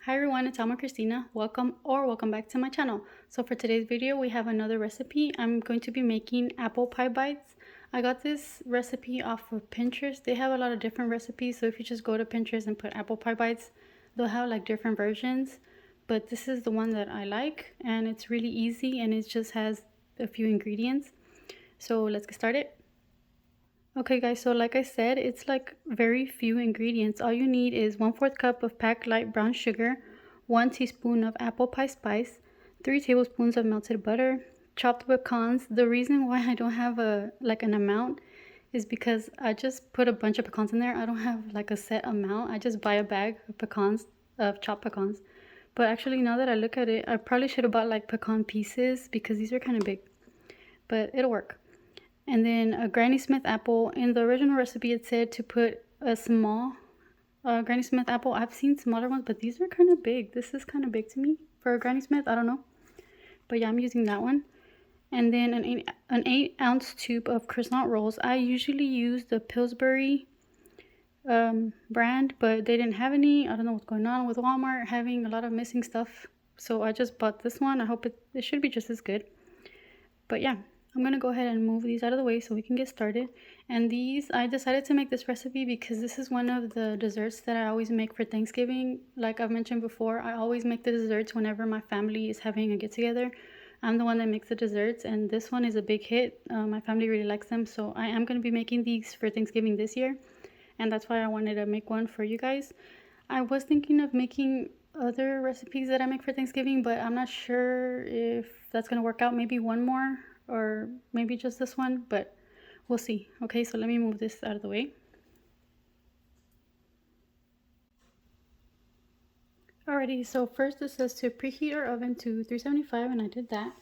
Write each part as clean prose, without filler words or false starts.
Hi everyone, it's Cristina. Welcome back to my channel. So for today's video, we have another recipe. I'm going to be making apple pie bites. I got this recipe off of Pinterest. They have a lot of different recipes, so if you just go to Pinterest and put apple pie bites, they'll have like different versions. But this is the one that I like, and it's really easy, and it just has a few ingredients. So let's get started. Okay guys, so like I said, it's like very few ingredients. All you need is 1/4 cup of packed light brown sugar, 1 teaspoon of apple pie spice, 3 tablespoons of melted butter, chopped pecans. The reason why I don't have an amount is because I just put a bunch of pecans in there. I don't have like a set amount. I just buy a bag of chopped pecans. But actually now that I look at it, I probably should have bought like pecan pieces because these are kind of big. But it'll work. And then a Granny Smith apple. In the original recipe, it said to put a small Granny Smith apple. I've seen smaller ones, but these are kind of big. This is kind of big to me for a Granny Smith. I don't know. But yeah, I'm using that one. And then an 8-ounce tube of croissant rolls. I usually use the Pillsbury brand, but they didn't have any. I don't know what's going on with Walmart having a lot of missing stuff. So I just bought this one. I hope it should be just as good. But yeah. I'm going to go ahead and move these out of the way so we can get started. And these, I decided to make this recipe because this is one of the desserts that I always make for Thanksgiving. Like I've mentioned before, I always make the desserts whenever my family is having a get-together. I'm the one that makes the desserts, and this one is a big hit. My family really likes them, so I am going to be making these for Thanksgiving this year. And that's why I wanted to make one for you guys. I was thinking of making other recipes that I make for Thanksgiving, but I'm not sure if that's going to work out. Maybe one more, or maybe just this one, but we'll see. Okay, so let me move this out of the way. Alrighty, so first it says to preheat our oven to 375, and I did that.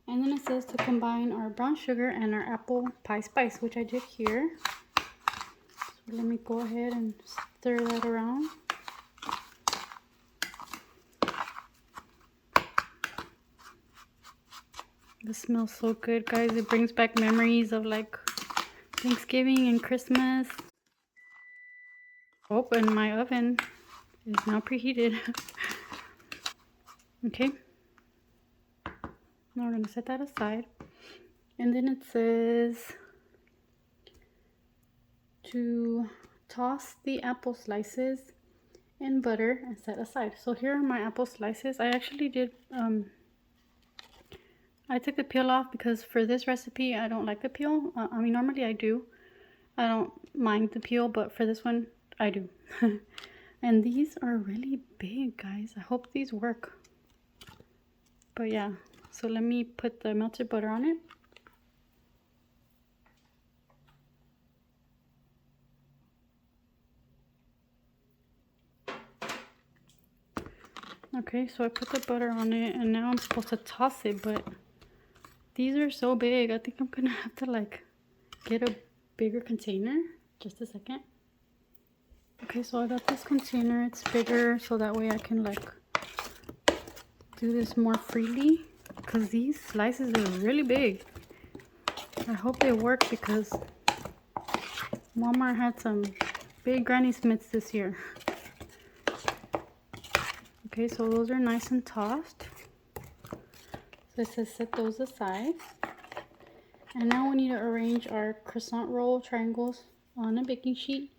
And then it says to combine our brown sugar and our apple pie spice, which I did here. So let me go ahead and stir that around. This smells so good, guys. It brings back memories of like Thanksgiving and Christmas. Oh, and my oven is now preheated. Okay. Now we're going to set that aside. And then it says to toss the apple slices in butter and set aside. So here are my apple slices. I actually did I took the peel off because for this recipe I don't like the peel. I mean, normally I do. I don't mind the peel, but for this one I do. And these are really big, guys. I hope these work. But yeah, so let me put the melted butter on it. Okay, so I put the butter on it, and now I'm supposed to toss it, but these are so big. I think I'm gonna have to like get a bigger container. Just a second. Okay, so I got this container. It's bigger, so that way I can like do this more freely, because these slices are really big. I hope they work because Walmart had some big Granny Smiths this year. Okay, so those are nice and tossed. So it says set those aside. And now we need to arrange our croissant roll triangles on a baking sheet.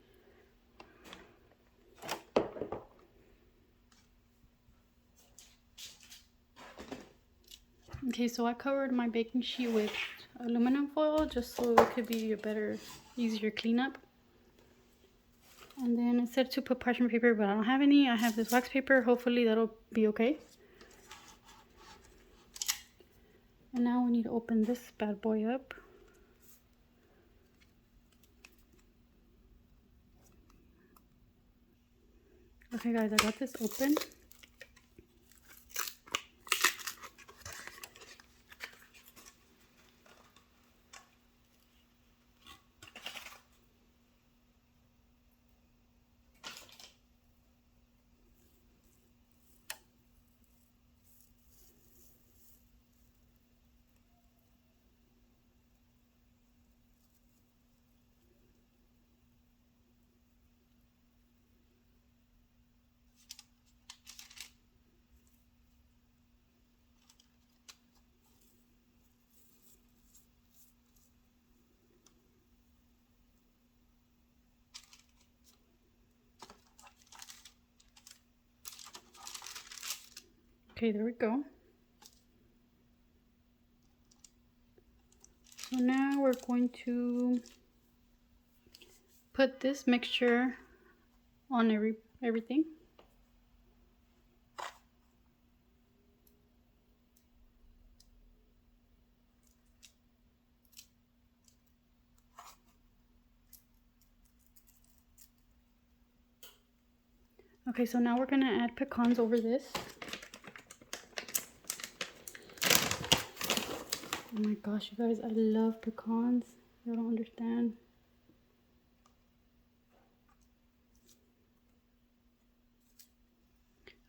Okay, so I covered my baking sheet with aluminum foil just so it could be a better, easier cleanup. And then it said to put parchment paper, but I don't have any. I have this wax paper. Hopefully that'll be okay. And now we need to open this bad boy up. Okay guys, I got this open. Okay, there we go. So now we're going to put this mixture on everything. Okay, so now we're gonna add pecans over this. Oh my gosh, you guys, I love pecans. You don't understand.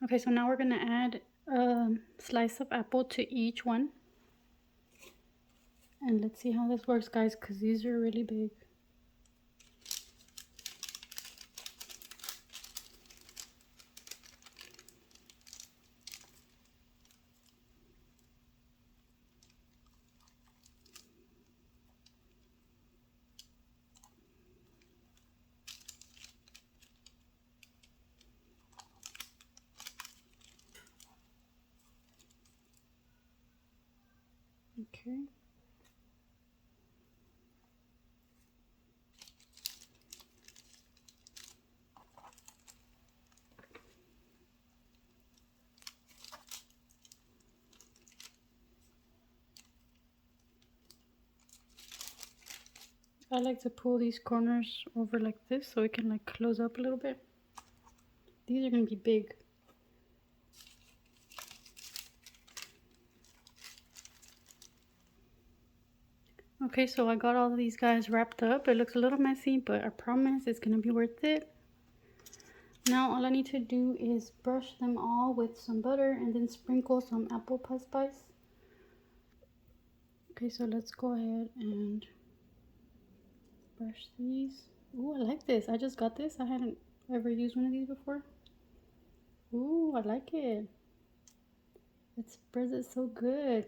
Okay, so now we're gonna add a slice of apple to each one. And let's see how this works, guys, because these are really big. Okay. I like to pull these corners over like this so it can like close up a little bit. These are gonna be big. Okay, so I got all of these guys wrapped up. It looks a little messy, but I promise it's gonna be worth it. Now all I need to do is brush them all with some butter and then sprinkle some apple pie spice. Okay, so let's go ahead and brush these. Ooh, I like this. I just got this. I hadn't ever used one of these before. Ooh, I like it. It spreads it so good.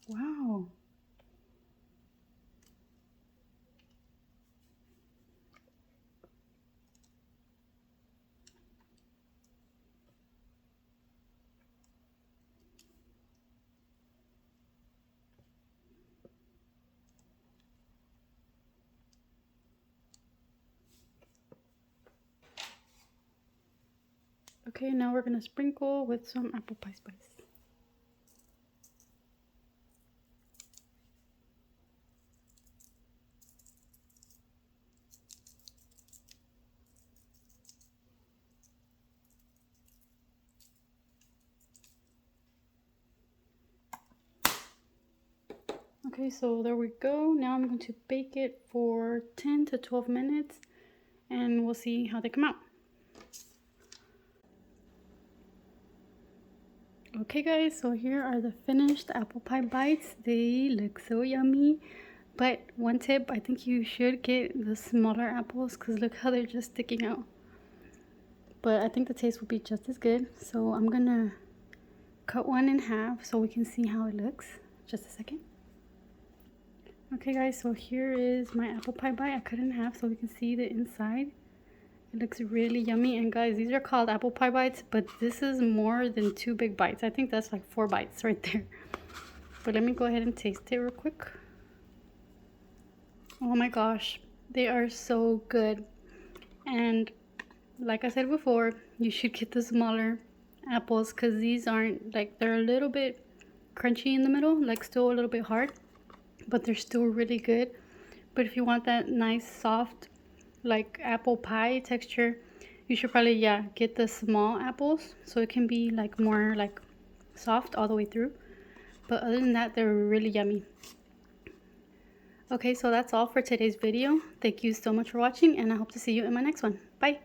Wow. Okay, now we're gonna sprinkle with some apple pie spice. Okay, so there we go. Now I'm going to bake it for 10 to 12 minutes and we'll see how they come out. Okay guys, so here are the finished apple pie bites. They look so yummy. But one tip, I think you should get the smaller apples because look how they're just sticking out. But I think the taste will be just as good. So I'm gonna cut one in half so we can see how it looks. Just a second. Okay guys, so here is my apple pie bite. I cut it in half so we can see the inside. It looks really yummy. And guys, these are called apple pie bites, but this is more than 2 big bites. I think that's like 4 bites right there. But let me go ahead and taste it real quick. Oh my gosh, they are so good. And like I said before, you should get the smaller apples because these aren't like, they're a little bit crunchy in the middle, like still a little bit hard, but they're still really good. But if you want that nice soft like apple pie texture, you should probably get the small apples so it can be like more like soft all the way through. But other than that, they're really yummy. Okay, so that's all for today's video. Thank you so much for watching and I hope to see you in my next one. Bye.